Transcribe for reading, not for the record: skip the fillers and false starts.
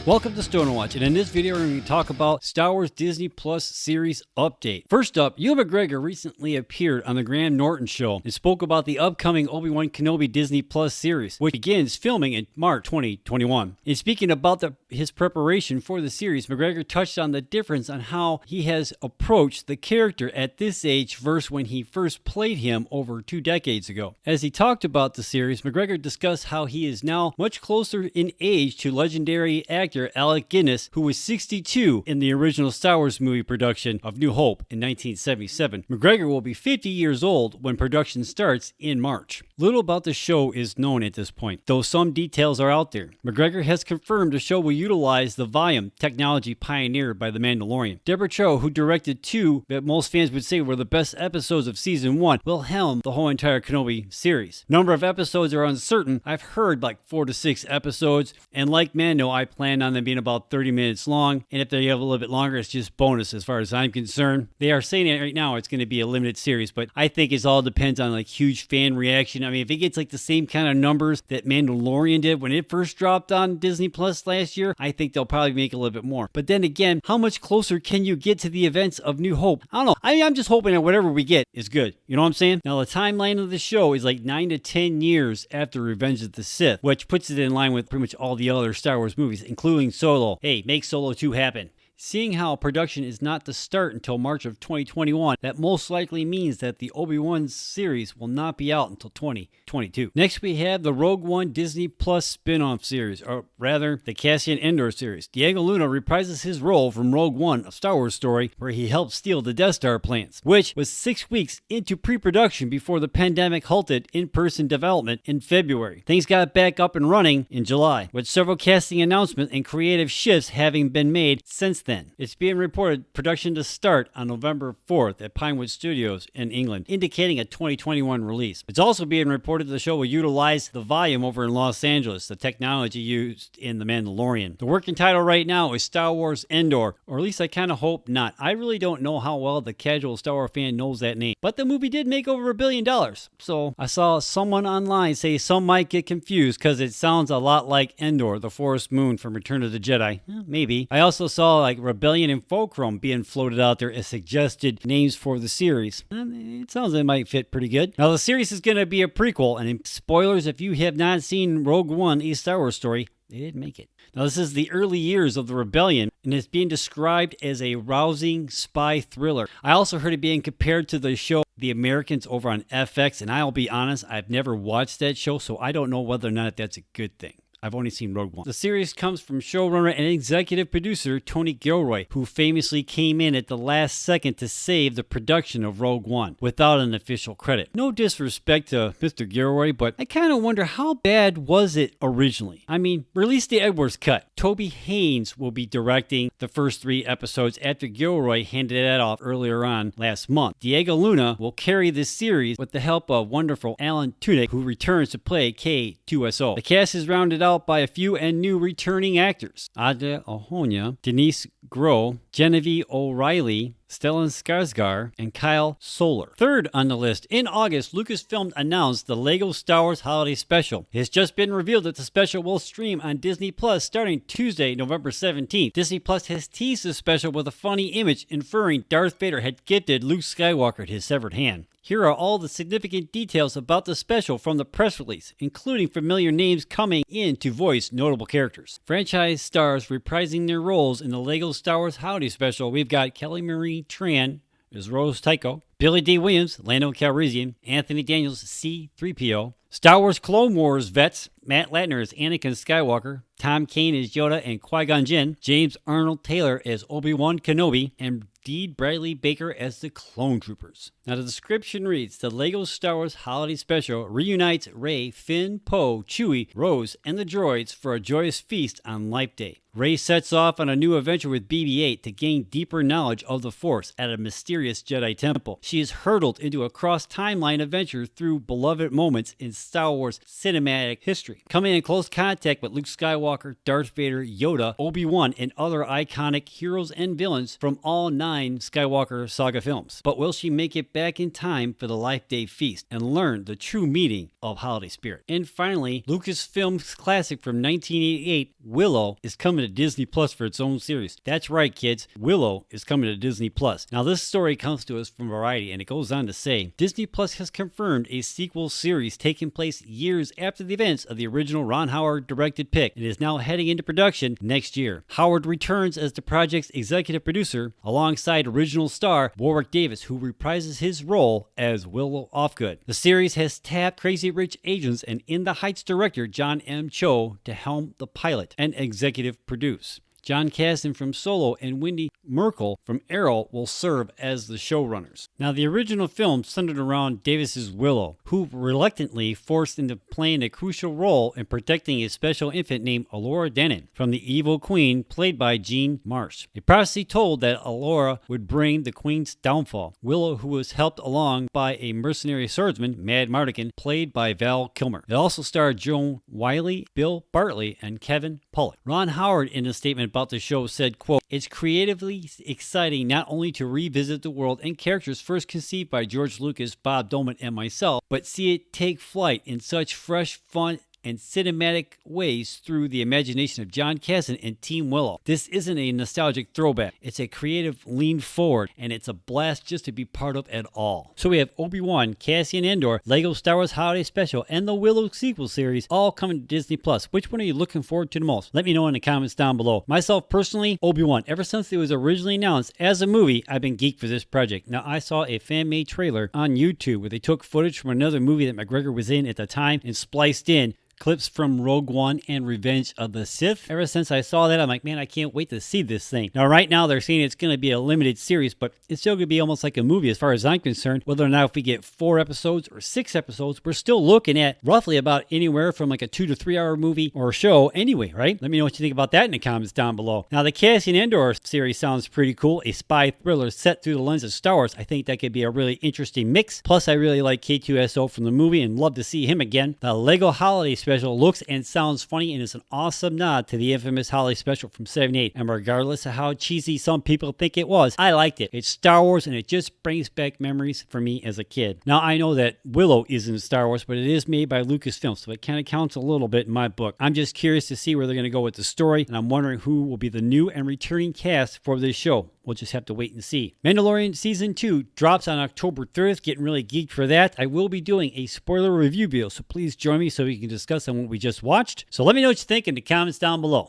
Welcome to Stoner Watch, and in this video we're going to talk about Star Wars Disney Plus series update. First up, Ewan McGregor recently appeared on the Graham Norton Show and spoke about the upcoming Obi-Wan Kenobi Disney Plus series, which begins filming in March 2021. In speaking about his preparation for the series, McGregor touched on the difference on how he has approached the character at this age versus when he first played him over 2 decades ago. As he talked about the series, McGregor discussed how he is now much closer in age to legendary actor Alec Guinness, who was 62 in the original Star Wars movie production of New Hope in 1977. McGregor will be 50 years old when production starts in March. Little about the show is known at this point, though some details are out there. McGregor has confirmed the show will utilize the volume technology pioneered by The Mandalorian. Deborah Cho, who directed 2 that most fans would say were the best episodes of Season 1, will helm the whole entire Kenobi series. Number of episodes are uncertain. I've heard like 4 to 6 episodes, and like Mando, I plan on them being about 30 minutes long, and if they have a little bit longer, it's just bonus as far as I'm concerned. They are saying it right now it's going to be a limited series, but I think it all depends on like huge fan reaction. I mean, if it gets like the same kind of numbers that Mandalorian did when it first dropped on Disney Plus last year, I think they'll probably make a little bit more. But then again, how much closer can you get to the events of New Hope? I don't know. I'm just hoping that whatever we get is good. You know what I'm saying? Now, the timeline of the show is like 9 to 10 years after Revenge of the Sith, which puts it in line with pretty much all the other Star Wars movies, including Solo. Hey, make Solo 2 happen. Seeing how production is not to start until March of 2021, that most likely means that the Obi-Wan series will not be out until 2022. Next, we have the Rogue One Disney Plus spin-off series, or rather, the Cassian Andor series. Diego Luna reprises his role from Rogue One, a Star Wars story where he helped steal the Death Star plans, which was 6 weeks into pre-production before the pandemic halted in-person development in February. Things got back up and running in July, with several casting announcements and creative shifts having been made since then. It's being reported production to start on November 4th at Pinewood Studios in England, indicating a 2021 release. It's also being reported the show will utilize the volume over in Los Angeles, the technology used in The Mandalorian. The working title right now is Star Wars Andor, or at least I kind of hope not. I really don't know how well the casual Star Wars fan knows that name, but the movie did make over $1 billion. So I saw someone online say some might get confused because it sounds a lot like Endor, the forest moon from Return of the Jedi. Maybe. I also saw like Rebellion and Fulcrum being floated out there as suggested names for the series. It sounds like it might fit pretty good. Now, the series is going to be a prequel, and spoilers if you have not seen Rogue One, a Star Wars story, they didn't make it. Now, this is the early years of the rebellion, and it's being described as a rousing spy thriller. I also heard it being compared to the show The Americans over on FX, and I'll be honest, I've never watched that show, so I don't know whether or not that's a good thing. I've only seen Rogue One. The series comes from showrunner and executive producer Tony Gilroy, who famously came in at the last second to save the production of Rogue One without an official credit. No disrespect to Mr. Gilroy, but I kind of wonder how bad was it originally? I mean, release the Edwards cut. Toby Haynes will be directing the first 3 episodes after Gilroy handed that off earlier on last month. Diego Luna will carry this series with the help of wonderful Alan Tudyk, who returns to play K2SO. The cast is rounded out by a few and new returning actors: Adria Ohonia, Denise Groh, Genevieve O'Reilly, Stellan Skarsgård, and Kyle Soller. Third on the list, in August, Lucasfilm announced the LEGO Star Wars Holiday Special. It's just been revealed that the special will stream on Disney Plus starting Tuesday, November 17th. Disney Plus has teased the special with a funny image inferring Darth Vader had gifted Luke Skywalker his severed hand. Here are all the significant details about the special from the press release, including familiar names coming in to voice notable characters. Franchise stars reprising their roles in the LEGO Star Wars Holiday Special. We've got Kelly Marie Tran as Rose Tycho, Billy D. Williams, Lando Calrissian, Anthony Daniels, C-3PO, Star Wars Clone Wars vets, Matt Latner as Anakin Skywalker, Tom Kane as Yoda and Qui-Gon Jinn, James Arnold Taylor as Obi-Wan Kenobi, and Deed Bradley Baker as the Clone Troopers. Now, the description reads, the LEGO Star Wars Holiday Special reunites Rey, Finn, Poe, Chewie, Rose, and the droids for a joyous feast on Life Day. Rey sets off on a new adventure with BB-8 to gain deeper knowledge of the Force at a mysterious Jedi temple. She is hurtled into a cross-timeline adventure through beloved moments in Star Wars cinematic history, coming in close contact with Luke Skywalker, Darth Vader, Yoda, Obi-Wan, and other iconic heroes and villains from all 9 Skywalker saga films. But will she make it back in time for the Life Day feast and learn the true meaning of holiday spirit? And finally, Lucasfilm's classic from 1988, Willow, is coming coming to Disney Plus for its own series. That's right, kids. Willow is coming to Disney Plus. Now, this story comes to us from Variety, and it goes on to say, Disney Plus has confirmed a sequel series taking place years after the events of the original Ron Howard directed pick and is now heading into production next year. Howard returns as the project's executive producer alongside original star Warwick Davis, who reprises his role as Willow Offgood. The series has tapped Crazy Rich Asians and In the Heights director John M. Cho to helm the pilot and executive produce. John Cassian from Solo and Wendy Merkel from Arrow will serve as the showrunners. Now, the original film centered around Davis's Willow, who reluctantly forced into playing a crucial role in protecting a special infant named Alora Denon from the evil queen played by Jean Marsh. A prophecy told that Alora would bring the queen's downfall. Willow, who was helped along by a mercenary swordsman, Mad Mardigan, played by Val Kilmer. It also starred Joan Wiley, Bill Bartley, and Kevin Pollak. Ron Howard, in a statement about the show, said, quote, "It's creatively exciting not only to revisit the world and characters first conceived by George Lucas, Bob Doman, and myself, but see it take flight in such fresh, fun, and cinematic ways through the imagination of John Cassian and Team Willow. This isn't a nostalgic throwback. It's a creative lean forward, and it's a blast just to be part of it all." So we have Obi-Wan, Cassian Andor, Lego Star Wars Holiday Special, and the Willow sequel series all coming to Disney Plus. Which one are you looking forward to the most? Let me know in the comments down below. Myself personally, Obi-Wan. Ever since it was originally announced as a movie, I've been geeked for this project. Now, I saw a fan-made trailer on YouTube where they took footage from another movie that McGregor was in at the time and spliced in clips from Rogue One and Revenge of the Sith. Ever since I saw that, I'm like, man, I can't wait to see this thing. Now, right now, they're saying it's going to be a limited series, but it's still going to be almost like a movie as far as I'm concerned. Whether or not if we get 4 episodes or 6 episodes, we're still looking at roughly about anywhere from like a 2 to 3 hour movie or show anyway, right? Let me know what you think about that in the comments down below. Now, the Cassian Andor series sounds pretty cool. A spy thriller set through the lens of Star Wars. I think that could be a really interesting mix. Plus, I really like K2SO from the movie and love to see him again. The Lego Holiday Special looks and sounds funny and is an awesome nod to the infamous holiday special from '78. And regardless of how cheesy some people think it was, I liked it. It's Star Wars and it just brings back memories for me as a kid. Now, I know that Willow isn't Star Wars, but it is made by Lucasfilm, so it kind of counts a little bit in my book. I'm just curious to see where they're going to go with the story, and I'm wondering who will be the new and returning cast for this show. We'll just have to wait and see. Mandalorian Season 2 drops on October 3rd. Getting really geeked for that. I will be doing a spoiler review video, so please join me so we can discuss on what we just watched. So let me know what you think in the comments down below.